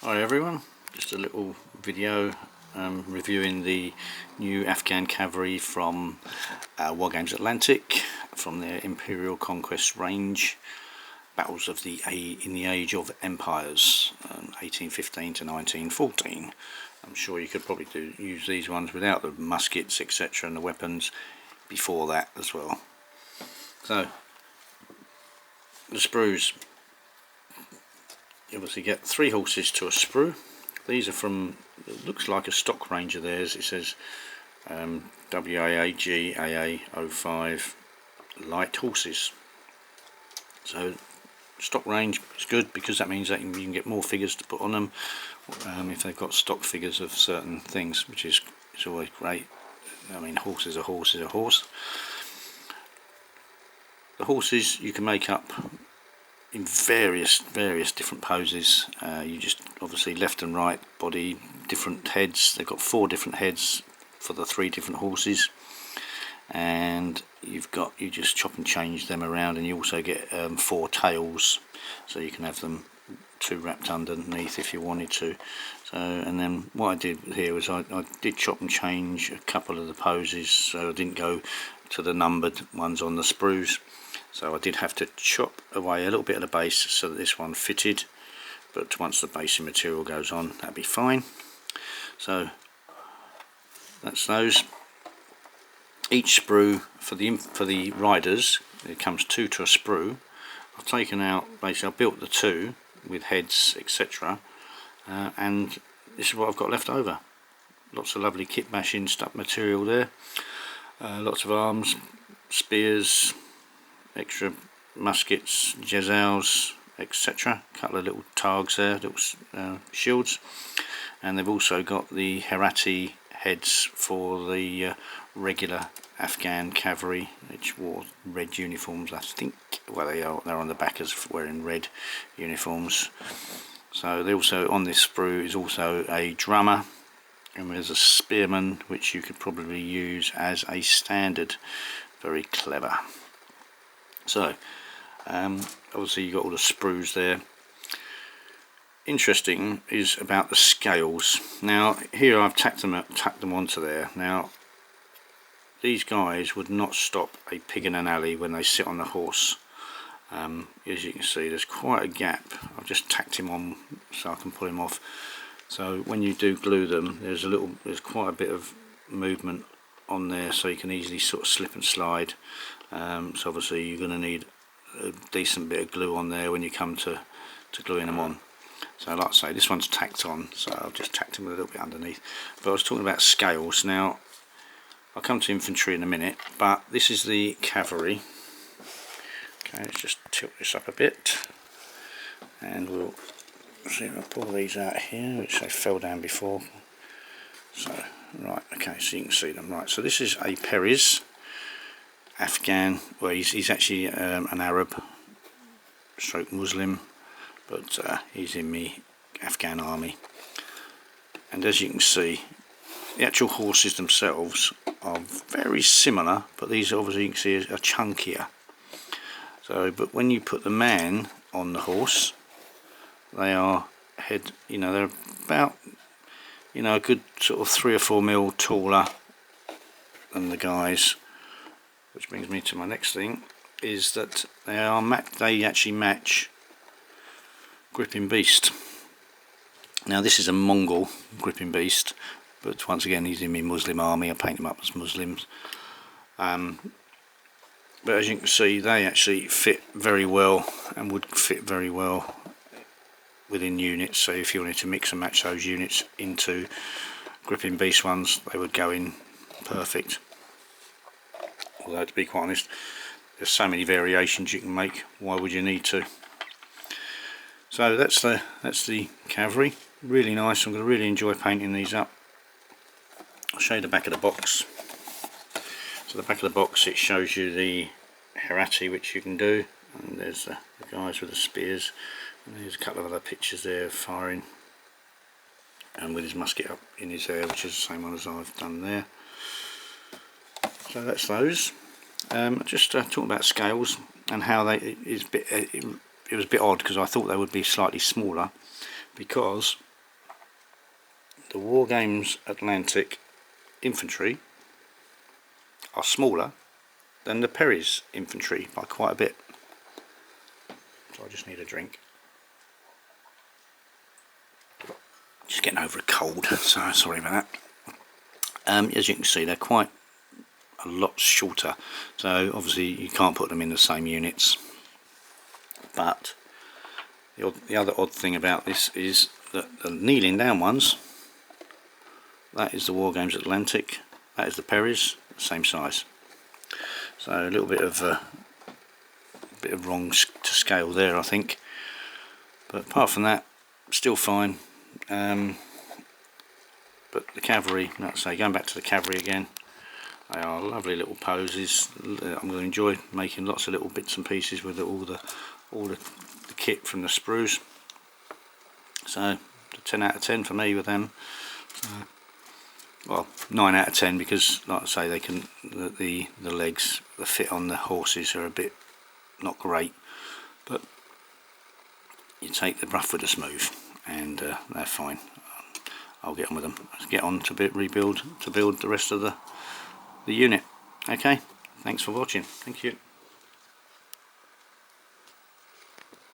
Hi everyone, just a little video reviewing the new Afghan Cavalry from Wargames Atlantic from their Imperial Conquest range, Battles of in the Age of Empires, 1815 to 1914. I'm sure you could probably use these ones without the muskets etc and the weapons before that as well. So the sprues. You obviously get 3 horses to a sprue. These are from, it looks like a stock range of theirs. It says WAAG AA05 light horses. So stock range is good because that means that you can get more figures to put on them if they've got stock figures of certain things, which is always great. I mean, horse is a horse is a horse. The horses you can make up in various different poses. You just obviously left and right body, different heads. They've got 4 different heads for the 3 different horses, and you just chop and change them around, and you also get 4 tails, so you can have them 2 wrapped underneath if you wanted to. So, and then what I did here was I did chop and change a couple of the poses, so I didn't go to the numbered ones on the sprues. So I did have to chop away a little bit of the base so that this one fitted, but once the basing material goes on, that'll be fine. So that's those. Each sprue for the riders, it comes 2 to a sprue. I've taken out, basically I built the 2 with heads etc, and this is what I've got left over. Lots of lovely kit bashing stuff material there, lots of arms, spears, extra muskets, jezzails, etc. A couple of little targs there, little shields, and they've also got the Herati heads for the regular Afghan cavalry, which wore red uniforms, I think. Well, they're on the back as wearing red uniforms. So they also, on this sprue is also a drummer, and there's a spearman which you could probably use as a standard. Very clever. So obviously you've got all the sprues there. Interesting is about the scales. Now here I've tacked them onto there. Now these guys would not stop a pig in an alley when they sit on the horse. As you can see, there's quite a gap. I've just tacked him on so I can pull him off. So when you do glue them, there's quite a bit of movement on there, so you can easily sort of slip and slide. So obviously you're going to need a decent bit of glue on there when you come to gluing them on. So like I say, this one's tacked on, so I've just tacked them with a little bit underneath. But I was talking about scales. Now I'll come to infantry in a minute, but this is the cavalry. Okay, let's just tilt this up a bit, and we'll see if I pull these out here, which they fell down before. So right, okay, so you can see them. Right, so this is a Periz Afghan. Well, he's actually an Arab stroke Muslim, but he's in the Afghan army. And as you can see, the actual horses themselves are very similar, but these obviously you can see are chunkier. So, but when you put the man on the horse, they are they're about, a good sort of 3 or 4 mil taller than the guys. Which brings me to my next thing, is that they actually match Gripping Beast. Now this is a Mongol Gripping Beast, but once again he's in my Muslim army. I paint them up as Muslims. But as you can see, they actually fit very well and would fit very well within units. So if you wanted to mix and match those units into Gripping Beast ones, they would go in perfect. Although to be quite honest, there's so many variations you can make, why would you need to? So that's the cavalry. Really nice. I'm going to really enjoy painting these up. I'll show you the back of the box. So the back of the box, it shows you the Herati, which you can do, and there's the guys with the spears, and there's a couple of other pictures there of firing, and with his musket up in his air, which is the same one as I've done there. So that's those. Just talking about scales and how it was a bit odd, because I thought they would be slightly smaller, because the Wargames Atlantic infantry are smaller than the Perry's infantry by quite a bit. So I just need a drink. Just getting over a cold, so sorry about that. As you can see, they're quite a lot shorter, so obviously you can't put them in the same units. But the other odd thing about this is that the kneeling down ones, that is the Wargames Atlantic, that is the Perry's, same size. So a little bit of wrong to scale there, I think. But apart from that, still fine. But the Cavalry, like I say, going back to the Cavalry again, they are lovely little poses. I'm going to enjoy making lots of little bits and pieces with all the kit from the sprues. So 10 out of 10 for me with them. Well, 9 out of 10 because, like I say, they can the legs, the fit on the horses are a bit not great, but you take the rough with the smooth, and they're fine. I'll get on with them. Let's get on to build the rest of the unit. Okay, thanks for watching. Thank you.